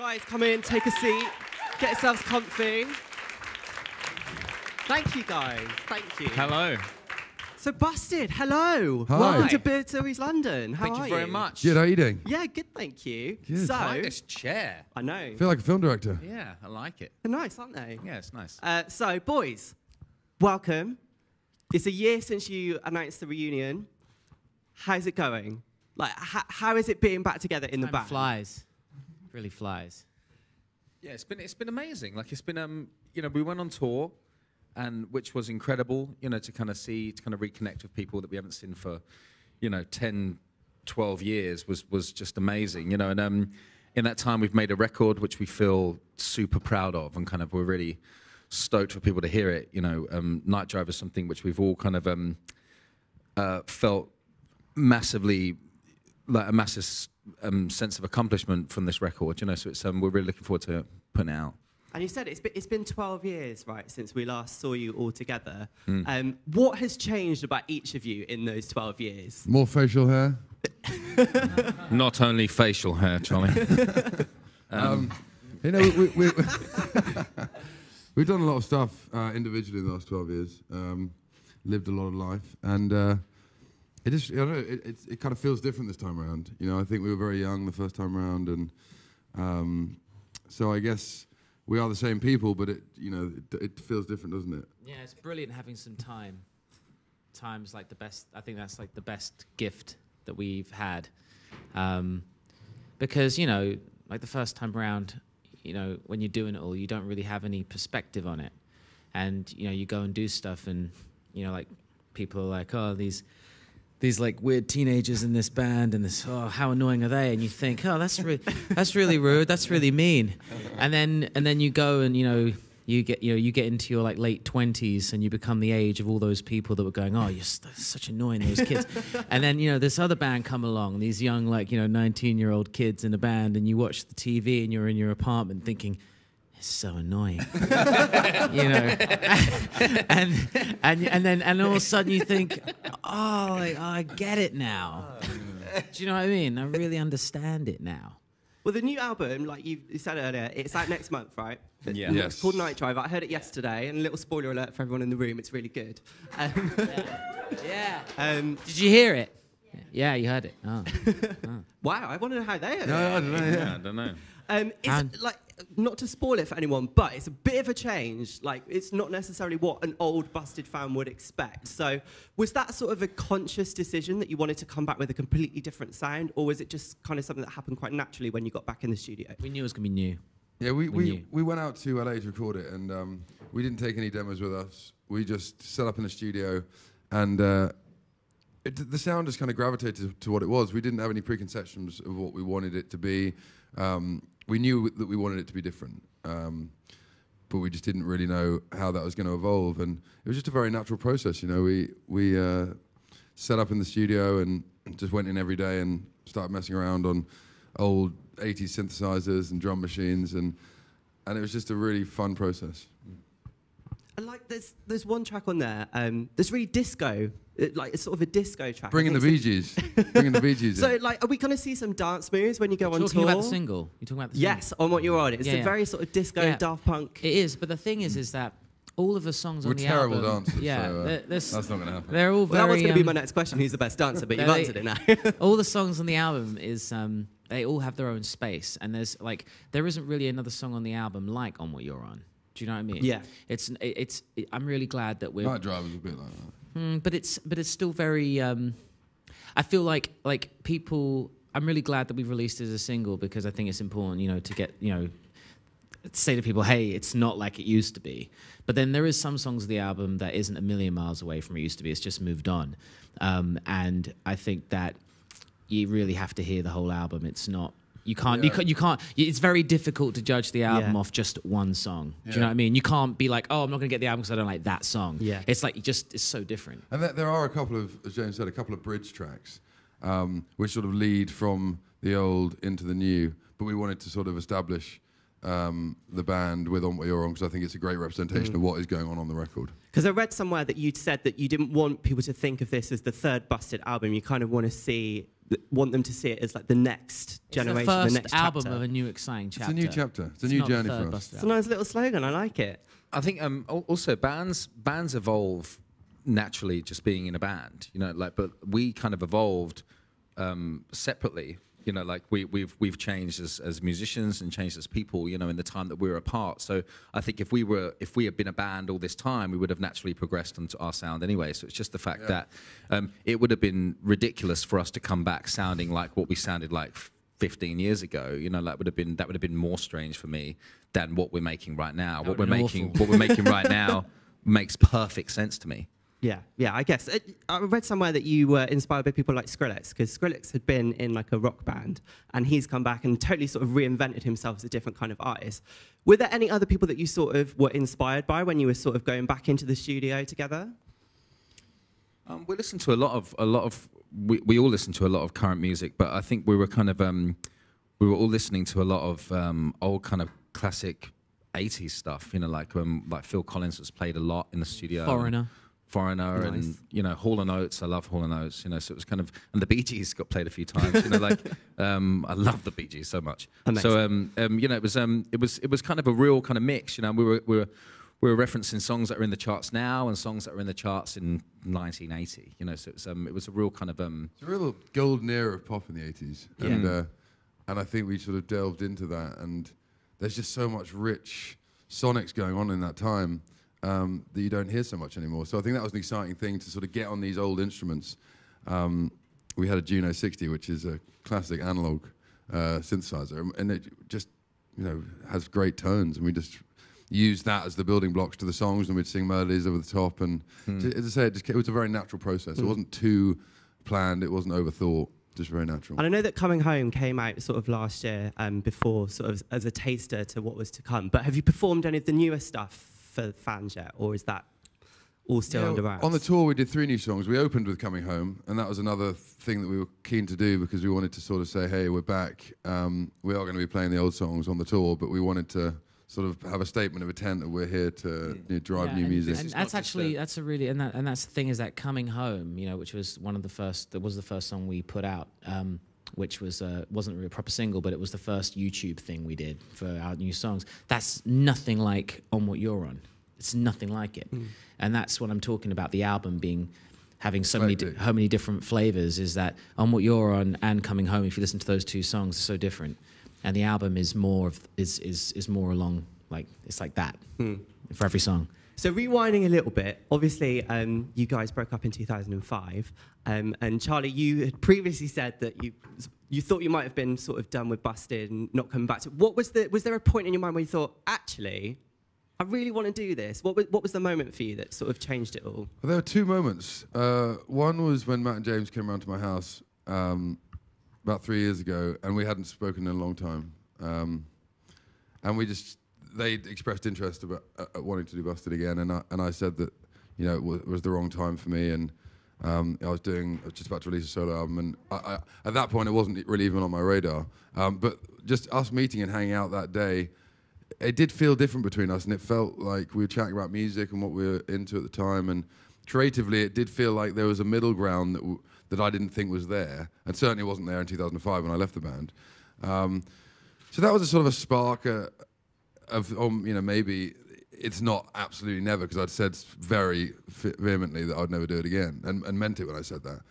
guys come in, take a seat, get yourselves comfy. Thank you, guys. Thank you. Hello. So, Busted, hello. Hi. Welcome to BUILD Series London. How Thank are you very much. Good, how are you doing? Yeah, good, thank you. Good. So, I like this chair. I know. I feel like a film director. Yeah, I like it. They're nice, aren't they? Yeah, it's nice. So, boys, welcome. It's a year since you announced the reunion. How's it going? Like, how is it being back together in the Time band? flies. Really flies. Yeah, it's been amazing. Like it's been you know, we went on tour, and which was incredible. You know, to kind of reconnect with people that we haven't seen for, you know, 10, 12 years was just amazing. You know, and in that time we've made a record which we feel super proud of, and kind of we're really stoked for people to hear it. You know, Night Drive is something which we've all kind of felt massively, like a massive sense of accomplishment from this record. You know, so it's we're really looking forward to putting it out. And you said it's been 12 years, right, since we last saw you all together. Mm. What has changed about each of you in those 12 years? More facial hair. Not only facial hair, Charlie. You know, we've done a lot of stuff individually in the last 12 years. Lived a lot of life, and it just, I don't know, it kind of feels different this time around. You know, I think we were very young the first time around, and so I guess we are the same people, but it feels different, doesn't it? Yeah, it's brilliant having some time. Time's like the best. I think that's like the best gift that we've had, because you know, like the first time around, you know, when you're doing it all, you don't really have any perspective on it, and you know, you go and do stuff, and you know, like people are like, oh, these like weird teenagers in this band, and this, oh, how annoying are they? And you think, oh, that's really rude, that's really mean. And then you go and you get into your like late 20s, and you become the age of all those people that were going, oh, you're such annoying, those kids. And then you know this other band come along, these young 19-year-old kids in a band, and you watch the TV, and you're in your apartment thinking, it's so annoying, you know, and then all of a sudden you think, oh, I get it now. Do you know what I mean? I really understand it now. Well, the new album, like you said earlier, it's out next month, right? Yeah. Yes. It's called Night Drive. I heard it yesterday, and a little spoiler alert for everyone in the room, it's really good. Yeah. Did you hear it? Yeah, you heard it. Oh. Wow, I want to know how they heard it. No, I don't know. Yeah, I don't know. It's like, not to spoil it for anyone, but it's a bit of a change. Like, it's not necessarily what an old Busted fan would expect. So was that sort of a conscious decision that you wanted to come back with a completely different sound, or was it just kind of something that happened quite naturally when you got back in the studio? We knew it was going to be new. Yeah, we went out to LA to record it, and we didn't take any demos with us. We just set up in the studio, and the sound just kind of gravitated to what it was. We didn't have any preconceptions of what we wanted it to be. We knew that we wanted it to be different, but we just didn't really know how that was going to evolve. And it was just a very natural process, you know. We set up in the studio and just went in every day and started messing around on old 80s synthesizers and drum machines, and it was just a really fun process. And like, there's one track on there that's really disco, like it's sort of a disco track. Bringing the Bee Gees. Bringing the Bee Gees in. So, like, are we going to see some dance moves when you go on tour? Talking about the single. You're talking about the single? Yes, on what you're on. It's a very sort of disco, Daft Punk. It is, but the thing is that all of the songs on We're the terrible album... dancers, so that's not going to happen. They're all very... Well, that was going to be my next question, who's the best dancer, but you've answered it now. All the songs on the album is... they all have their own space, and there isn't really another song on the album like On What You're On. Do you know what I mean? Yeah. I'm really glad that we're... Night Drive was a bit like that. But it's still very... I feel like people... I'm really glad that we've released it as a single, because I think it's important, you know, to get, you know, say to people, hey, it's not like it used to be. But then there is some songs of the album that isn't a million miles away from where it used to be. It's just moved on. And I think that you really have to hear the whole album. It's not... You can't. It's very difficult to judge the album off just one song. Do you know what I mean? You can't be like, oh, I'm not going to get the album because I don't like that song. Yeah. It's like it's so different. And there are a couple of, as James said, a couple of bridge tracks, which sort of lead from the old into the new. But we wanted to sort of establish the band with On What You're On, because I think it's a great representation of what is going on the record. Because I read somewhere that you'd said that you didn't want people to think of this as the third Busted album. You kind of want them to see it as like the next generation, the next album chapter. of a new exciting chapter. It's a new chapter. It's a new not the journey third for us. Busted It's a nice little slogan. I like it. I think also bands evolve naturally just being in a band, you know, like, but we kind of evolved separately, you know, like we've changed as musicians and changed as people, you know, in the time that we were apart. So I think if we had been a band all this time, we would have naturally progressed into our sound anyway. So it's just the fact that it would have been ridiculous for us to come back sounding like what we sounded like 15 years ago, you know, like that would have been more strange for me than what we're making right now. What we're making right now makes perfect sense to me. Yeah, I guess. I read somewhere that you were inspired by people like Skrillex, because Skrillex had been in like a rock band, and he's come back and totally sort of reinvented himself as a different kind of artist. Were there any other people that you sort of were inspired by when you were sort of going back into the studio together? We listen to a lot of we all listen to a lot of current music, but I think we were kind of we were all listening to a lot of old kind of classic 80s stuff, you know, like Phil Collins was played a lot in the studio. Foreigner, nice. And you know, Hall & Oates. I love Hall & Oates. You know, so it was kind of, and the Bee Gees got played a few times. You know, like I love the Bee Gees so much. Amazing. So you know, it was kind of a real kind of mix. You know, we were referencing songs that are in the charts now and songs that are in the charts in 1980. You know, so it was a real kind of it's a real golden era of pop in the 80s, and I think we sort of delved into that. And there's just so much rich sonics going on in that time. That you don't hear so much anymore. So I think that was an exciting thing to sort of get on these old instruments. We had a Juno 60, which is a classic analog synthesizer, and it just, you know, has great tones, and we just used that as the building blocks to the songs, and we'd sing melodies over the top. And as I say, it was a very natural process. It wasn't too planned. It wasn't overthought. Just very natural. And I know that Coming Home came out sort of last year, before sort of as a taster to what was to come. But have you performed any of the newer stuff for fans yet, or is that all still under wraps? On the tour, we did 3 new songs. We opened with Coming Home, and that was another thing that we were keen to do, because we wanted to sort of say, hey, we're back. We are going to be playing the old songs on the tour, but we wanted to sort of have a statement of intent that we're here to drive new music. And that's actually, that's a really, and that's the thing, is that Coming Home, you know, which was one of the first, that was the first song we put out, which was wasn't really a proper single, but it was the first YouTube thing we did for our new songs. That's nothing like On What You're On. It's nothing like it. And that's what I'm talking about, the album having so many different flavors, is that On What You're On and Coming Home, if you listen to those 2 songs, are so different. And the album is more more along, like, it's like that for every song. So rewinding a little bit, obviously you guys broke up in 2005, and Charlie, you had previously said that you thought you might have been sort of done with Busted and not coming back to. Was there a point in your mind where you thought, actually, I really want to do this? What was the moment for you that sort of changed it all? Well, there were 2 moments. One was when Matt and James came around to my house about 3 years ago, and we hadn't spoken in a long time, and they expressed interest about wanting to do Busted again, and I said that, you know, it was the wrong time for me, and I was just about to release a solo album, and I, at that point it wasn't really even on my radar. But just us meeting and hanging out that day, it did feel different between us, and it felt like we were chatting about music and what we were into at the time, and creatively it did feel like there was a middle ground that I didn't think was there, and certainly wasn't there in 2005 when I left the band. So that was a sort of a spark of you know, maybe it's not absolutely never, because I'd said very vehemently that I'd never do it again, and meant it when I said that.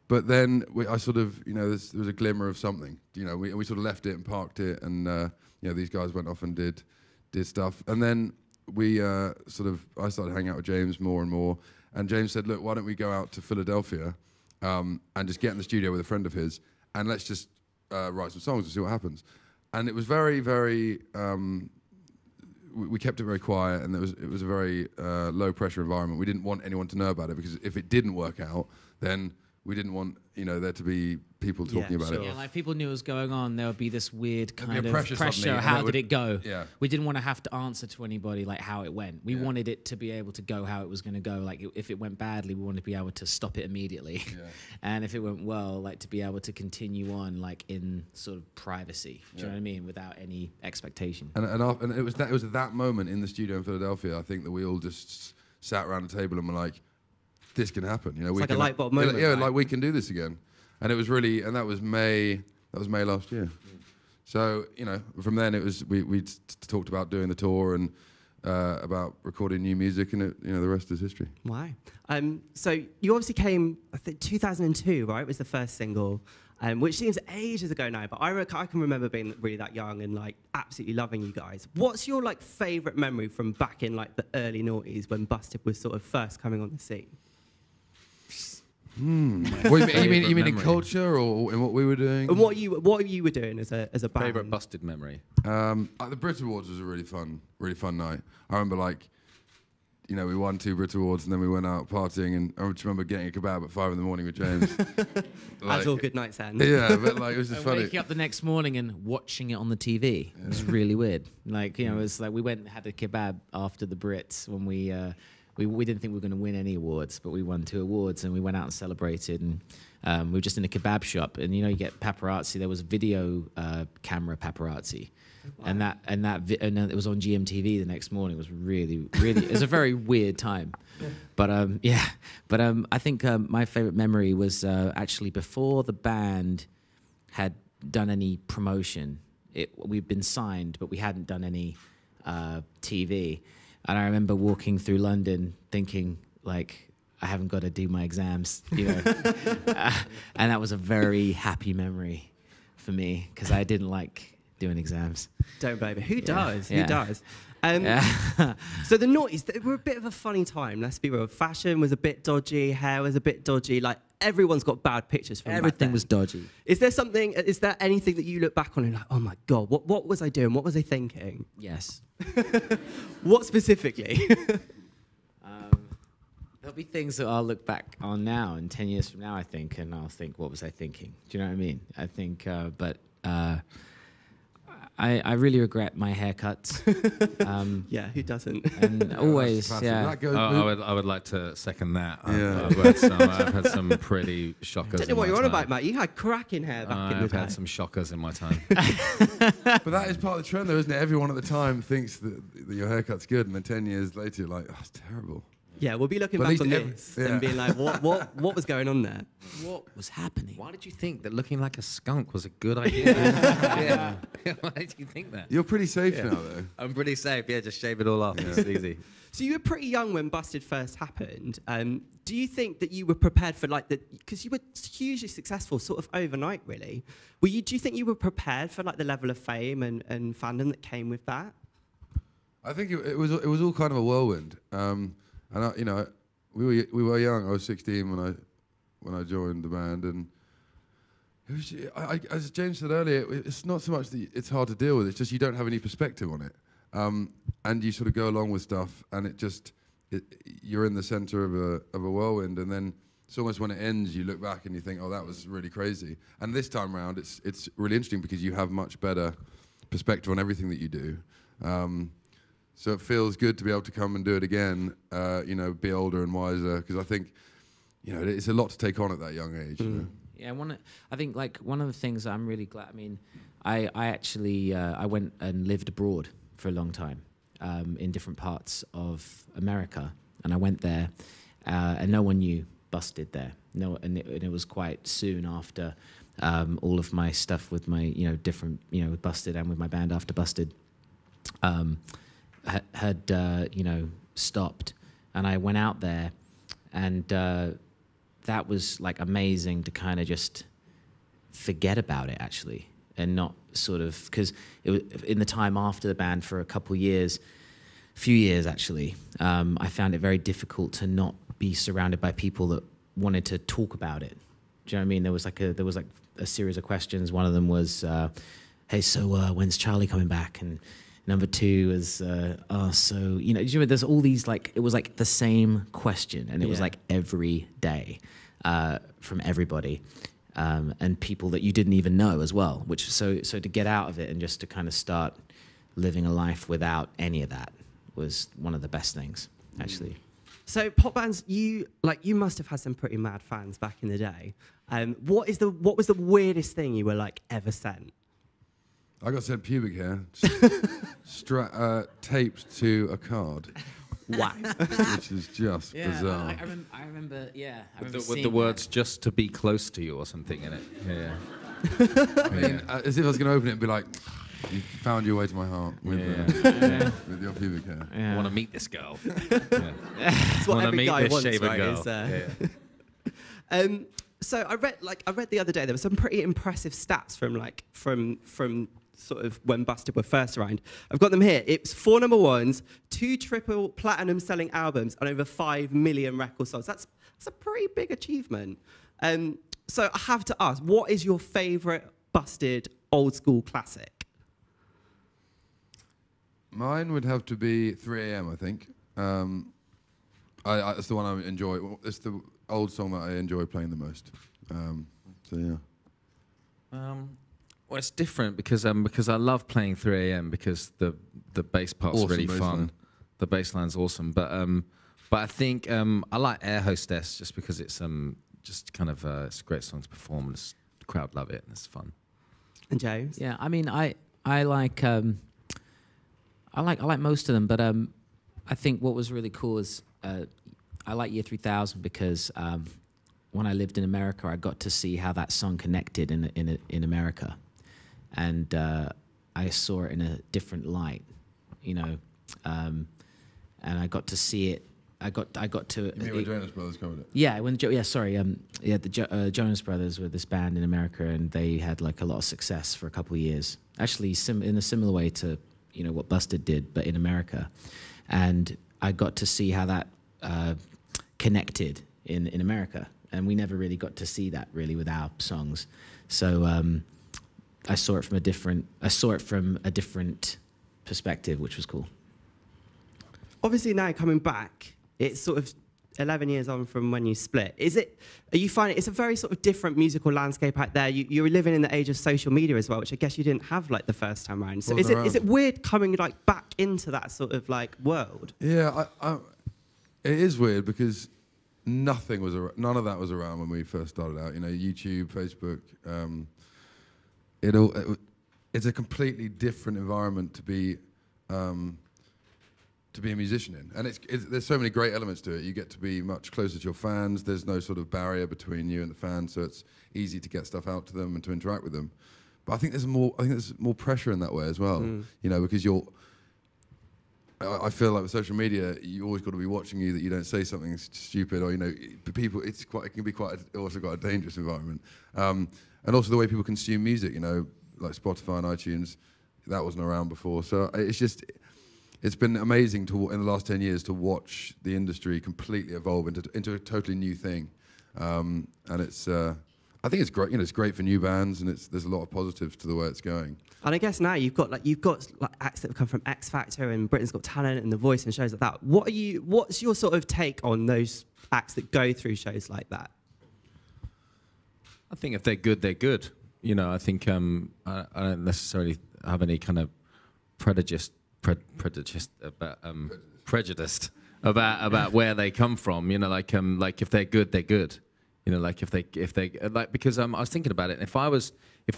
But then I sort of, you know, there was a glimmer of something. You know, we sort of left it and parked it, and you know, these guys went off and did stuff, and then I started hanging out with James more and more, and James said, look, why don't we go out to Philadelphia and just get in the studio with a friend of his, and let's just write some songs and see what happens. And it was very, very. We kept it very quiet, and it was a very low pressure environment. We didn't want anyone to know about it, because if it didn't work out, then we didn't want, you know, there to be people talking about sure. it. Yeah, like people knew what was going on. There would be this weird kind of pressure suddenly, and How it did it go? Yeah. We didn't want to have to answer to anybody like how it went. We wanted it to be able to go how it was going to go. Like if it went badly, we wanted to be able to stop it immediately. Yeah. And if it went well, like to be able to continue on like in sort of privacy. Do you know what I mean? Without any expectation. And it was at that moment in the studio in Philadelphia, I think, that we all just sat around the table and were like, this can happen. You know, It's we like can, a light bulb moment. Yeah, right? like we can do this again. And it was really, and that was May last year. So, you know, from then it was, we talked about doing the tour and about recording new music, and it, you know, the rest is history. Wow. So you obviously came, I think 2002, right, was the first single, which seems ages ago now, but I can remember being really that young and like absolutely loving you guys. What's your like favourite memory from back in like the early noughties when Busted was sort of first coming on the scene? What you mean in culture or in what we were doing? And what you were doing as a band? Favorite Busted memory? The Brit Awards was a really fun night. I remember, like, you know, we won 2 Brit Awards and then we went out partying, and I just remember getting a kebab at 5 in the morning with James. As all good nights end. Yeah, but like it was just And funny. waking up the next morning and watching it on the TV. It was really weird. Like, you know, it was like we went and had a kebab after the Brits when we didn't think we were going to win any awards, but we won 2 awards, and we went out and celebrated. And we were just in a kebab shop, and you know, you get paparazzi. There was video camera paparazzi, wow. and it was on GMTV the next morning. It was really it was a very weird time. But I think my favorite memory was actually before the band had done any promotion. We'd been signed, but we hadn't done any TV. And I remember walking through London thinking, like, I haven't got to do my exams, you know. And that was a very happy memory for me, because I didn't like doing exams. Don't blame me. Who does? Yeah. Who does? So the noughties, they were a bit of a funny time, let's be real. Fashion was a bit dodgy, hair was a bit dodgy. Like, everyone's got bad pictures from Everything back then. was dodgy. Is there anything that you look back on and like, oh my God, what was I doing? What was I thinking? Yes. What specifically? There'll be things that I'll look back on now, and 10 years from now, I think, and I'll think, what was I thinking? Do you know what I mean? I think, I really regret my haircuts. Yeah, who doesn't? And always, yeah. I would like to second that. Yeah. I've had some pretty shockers. I don't know what you're on about, Matt. You had cracking hair back in the I've day. had some shockers in my time. But that is part of the trend, though, isn't it? Everyone at the time thinks that your haircut's good, and then 10 years later, you're like, oh, it's terrible. Yeah, we'll be looking But back at on least this and being like, what was going on there? What was happening? Why did you think that looking like a skunk was a good idea? Yeah. Why did you think that? You're pretty safe now, though. I'm pretty safe. Yeah, just shave it all off. It's easy. So you were pretty young when Busted first happened. Do you think that you were prepared for like because you were hugely successful sort of overnight, really? Do you think you were prepared for like the level of fame and fandom that came with that? I think it was all kind of a whirlwind. And you know, we were young. I was 16 when I joined the band, and it was, as James said earlier, it's not so much that it's hard to deal with. It's just you don't have any perspective on it, and you sort of go along with stuff, and you're in the center of a whirlwind, and then it's almost when it ends, you look back and you think, oh, that was really crazy. And this time around, it's really interesting because you have much better perspective on everything that you do. So it feels good to be able to come and do it again, you know, be older and wiser, because I think, you know, it's a lot to take on at that young age. You know? Yeah, I think like one of the things I'm really glad. I mean, I actually I went and lived abroad for a long time in different parts of America, and I went there, and no one knew Busted there. No, and it was quite soon after all of my stuff with my different with Busted and with my band after Busted. Had stopped, and I went out there, and that was like amazing to kind of just forget about it actually, and not sort of, because it was in the time after the band for a few years actually, I found it very difficult to not be surrounded by people that wanted to talk about it. Do you know what I mean? There was like a series of questions. One of them was, hey, so when's Charlie coming back? And number 2 is, so, you know, there's all these, like, it was like the same question, and it was like every day. from everybody. And people that you didn't even know as well, which so to get out of it and just to kind of start living a life without any of that was one of the best things, actually. So pop bands, you must have had some pretty mad fans back in the day. What was the weirdest thing you were like ever sent? I got sent pubic hair taped to a card. Wow. Which is just bizarre. I remember With the words "just to be close to you" or something in it. Yeah. I mean, as if I was going to open it and be like, "You found your way to my heart with your pubic hair." Yeah. I want to meet this girl. That's what every guy wants, right? Girl. So I read the other day there were some pretty impressive stats from sort of when Busted were first around. I've got them here. It's 4 number ones, 2 triple platinum selling albums, and over 5 million record sales. That's a pretty big achievement. So I have to ask, what is your favourite Busted old school classic? Mine would have to be 3 a.m. I think. It's the one I enjoy. It's the old song that I enjoy playing the most. So yeah. Well, it's different because I love playing 3 a.m. because the bass part's Awesome really bass fun. line. The bass line's awesome, but I think I like Air Hostess just because it's just kind of it's a great song to perform and the crowd love it and it's fun. And James? Yeah, I mean, I like most of them, but I think what was really cool is I like Year 3000 because when I lived in America, I got to see how that song connected in America, and I saw it in a different light, you know, and I got to see it. I got to. You mean when Jonas Brothers covered it? Yeah, the Jonas Brothers were this band in America, and they had like a lot of success for a couple of years. Actually, in a similar way to what Busted did, but in America, and I got to see how that connected in America, and we never really got to see that really with our songs. So I saw it from a different perspective, which was cool. Obviously now coming back, it's sort of 11 years on from when you split. Are you finding it's a very sort of different musical landscape out there? You're living in the age of social media as well, which I guess you didn't have like the first time around. So is it weird coming like back into that sort of like world? Yeah, it is weird because none of that was around when we first started out. YouTube, Facebook. It's a completely different environment to be a musician in, and there's so many great elements to it. You get to be much closer to your fans. There's no sort of barrier between you and the fans, so it's easy to get stuff out to them and to interact with them. But I think there's more pressure in that way as well. Because I feel like with social media, you always got to be watching you that you don't say something stupid, or people. It can be also quite a dangerous environment, and also the way people consume music. Like Spotify and iTunes, that wasn't around before. So it's been amazing in the last 10 years to watch the industry completely evolve into a totally new thing, and I think it's great. It's great for new bands, and there's a lot of positives to the way it's going. And I guess now you've got acts that have come from X Factor and Britain's Got Talent and The Voice and shows like that. What's your sort of take on those acts that go through shows like that? I think if they're good, they're good. I think I don't necessarily have any kind of prejudice about where they come from. Like if they're good, they're good. Because I was thinking about it. If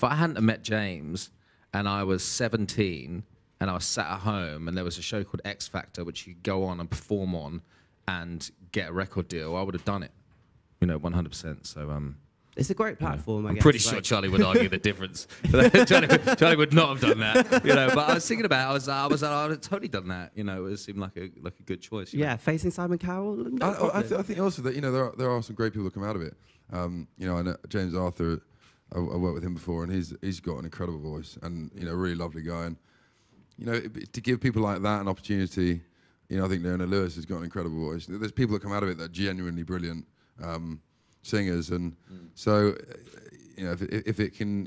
I hadn't met James and I was 17 and I was sat at home and there was a show called X Factor which you could go on and perform on and get a record deal, I would have done it. 100%. So it's a great platform. I I'm guess. pretty sure Charlie would argue the difference. Charlie would not have done that. But I was thinking about it. I would have totally done that. It seemed like a good choice. Yeah, facing Simon Cowell. I think also that there are some great people that come out of it. I know James Arthur. I worked with him before, and he's got an incredible voice, and a really lovely guy. And to give people like that an opportunity, I think Leona Lewis has got an incredible voice. There's people that come out of it that are genuinely brilliant. Singers, and so if it can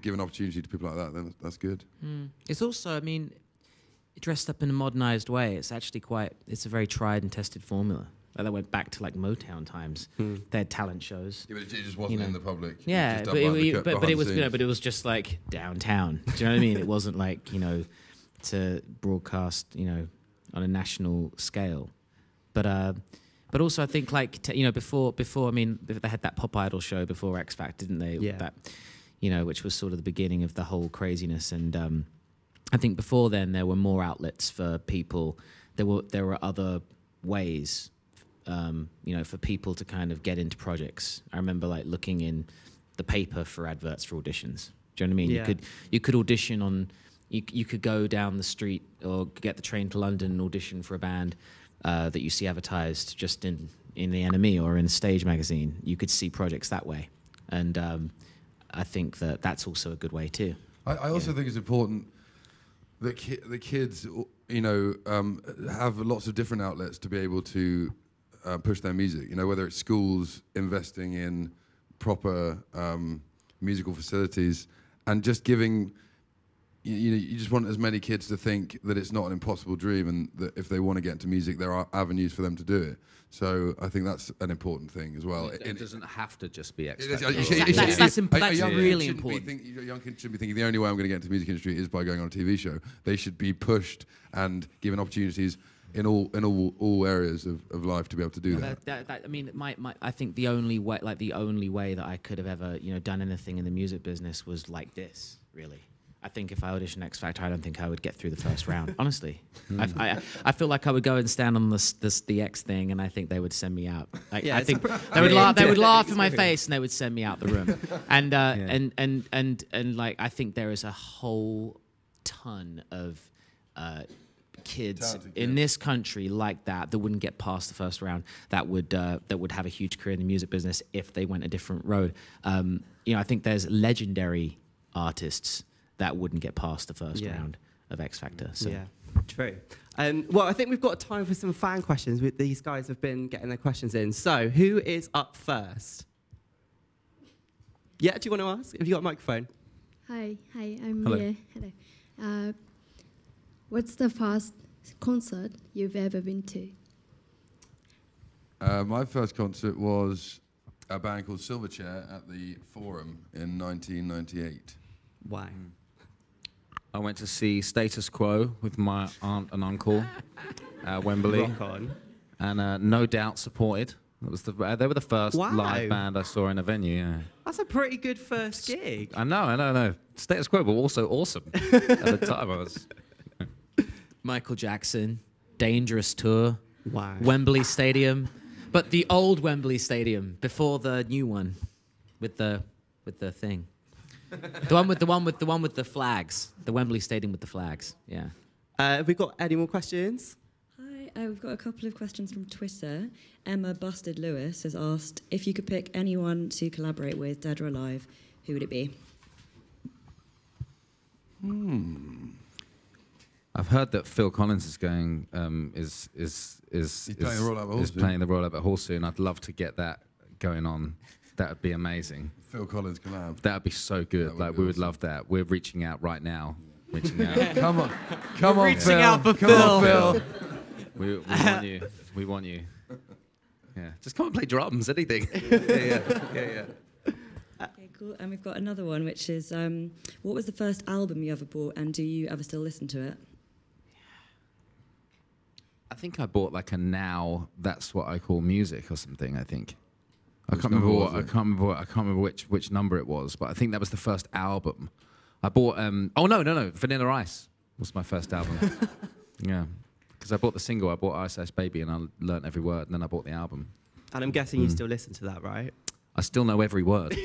give an opportunity to people like that, then that's good. It's also, dressed up in a modernized way. It's actually it's a very tried and tested formula. that went back to like Motown times. They had talent shows. Yeah, but it just wasn't in the public. Yeah, but it was but it was just like downtown. Do you know what I mean? It wasn't like to broadcast on a national scale. But also I think like before I mean they had that Pop Idol show before X Factor, didn't they? Yeah. That which was sort of the beginning of the whole craziness. And I think before then there were more outlets for people. There were other ways, for people to kind of get into projects. I remember like looking in the paper for adverts for auditions. Do you know what I mean? Yeah. You could audition on. You could go down the street or get the train to London and audition for a band that you see advertised just in the NME or in a stage magazine. You could see projects that way, and I think that's also a good way too. I also think it's important that the kids, have lots of different outlets to be able to push their music. Whether it's schools investing in proper musical facilities and just giving. You just want as many kids to think that it's not an impossible dream, and that if they want to get into music, there are avenues for them to do it. So I think that's an important thing as well. It doesn't have to just be X That's Factor. really important. Young kids should be thinking the only way I'm going to get into the music industry is by going on a TV show. They should be pushed and given opportunities in all areas of life to be able to do that. I mean, I think the only way that I could have ever done anything in the music business was like this, really. I think if I auditioned X Factor, I don't think I would get through the first round. Honestly, I feel like I would go and stand on the X thing, and I think they would send me out. I think they would laugh. They would laugh in my face, and they would send me out the room. And and like I think there is a whole ton of kids in this country like that wouldn't get past the first round. That would have a huge career in the music business if they went a different road. I think there's legendary artists that wouldn't get past the first round of X Factor. So. Yeah, true. Well, I think we've got time for some fan questions. These guys have been getting their questions in. So, who is up first? Yeah, do you want to ask? Have you got a microphone? Hi, I'm Hello. Mia. Hello. What's the first concert you've ever been to? My first concert was a band called Silverchair at the Forum in 1998. Wow. I went to see Status Quo with my aunt and uncle at Wembley. Rock on. And No Doubt supported. They were the first Wow. live band I saw in a venue. Yeah. That's a pretty good first gig. I know. Status Quo, but also awesome. At the time, I was. Michael Jackson, Dangerous Tour, Wow. Wembley Stadium, but the old Wembley Stadium before the new one, with the thing, the one with the flags, the Wembley Stadium with the flags. Yeah. Have we got any more questions? Hi, we've got a couple of questions from Twitter. Emma Busted Lewis has asked if you could pick anyone to collaborate with, dead or alive, who would it be? I've heard that Phil Collins is going is playing the Royal Albert Hall soon. playing the Royal Albert Hall soon. I'd love to get that going on. That would be amazing. Phil Collins collab. That would be so good. That would Like be we would awesome. love that. We're reaching out right now. Reaching out. Come on, reaching Phil. out for Come on, Phil. Phil. We want you. We want you. Yeah. Just come and play drums. Anything. Yeah. Okay, cool. And we've got another one, which is, what was the first album you ever bought, and do you ever still listen to it? I think I bought like a Now That's What I Call Music or something. I think. I Which can't number remember. was it? I can't remember which number it was, but I think that was the first album. I bought. Oh no! Vanilla Ice was my first album. Yeah, because I bought the single. I bought Ice Ice Baby, and I learnt every word. And then I bought the album. And I'm guessing you still listen to that, right? I still know every word.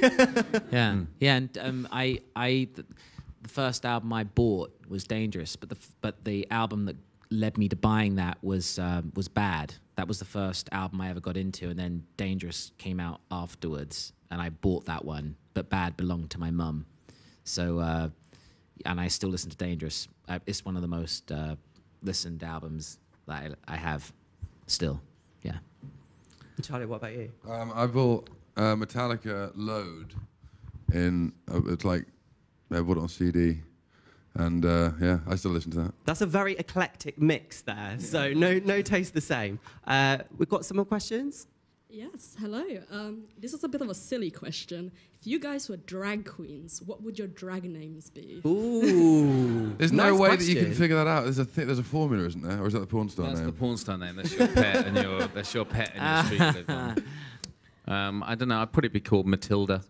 Yeah, yeah, and the first album I bought was Dangerous, but the album that led me to buying that was Bad. That was the first album I ever got into, and then Dangerous came out afterwards, and I bought that one. But Bad belonged to my mum, so and I still listen to Dangerous. It's one of the most listened albums that I have still. Yeah. Charlie, what about you? I bought Metallica Load it's like I bought it on CD, And yeah, I still listen to that. That's a very eclectic mix there. So no taste the same. We've got some more questions. Yes, hello. This is a bit of a silly question. If you guys were drag queens, what would your drag names be? Ooh. There's nice no way question. that you can figure that out. There's a formula, isn't there? Or is that the porn star That's name? the porn star name. That's your pet and your pet and your street you live on. I don't know. I'd probably be called Matilda.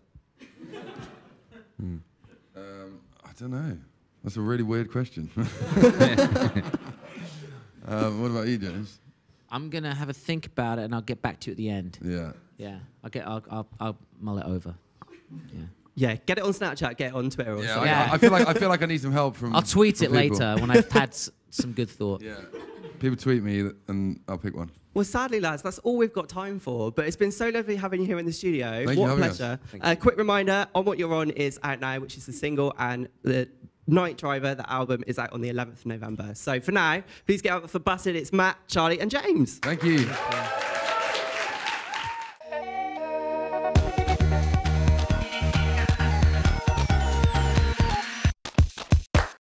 I don't know. That's a really weird question. What about you, James? I'm gonna have a think about it, and I'll get back to you at the end. Yeah. Yeah, I'll mull it over. Yeah. Yeah, get it on Snapchat, get it on Twitter or Yeah, something. Yeah. I feel like I need some help from. I'll tweet from it people. later when I've had some good thought. Yeah. People tweet me and I'll pick one. Well, sadly, lads, that's all we've got time for. But it's been so lovely having you here in the studio. Thank you What a for having pleasure. us. Quick reminder, On What You're On is out now, which is the single, and the Night Driver, the album, is out on the 11th of November. So for now, please get out for Busted. It's Matt, Charlie, and James. Thank you.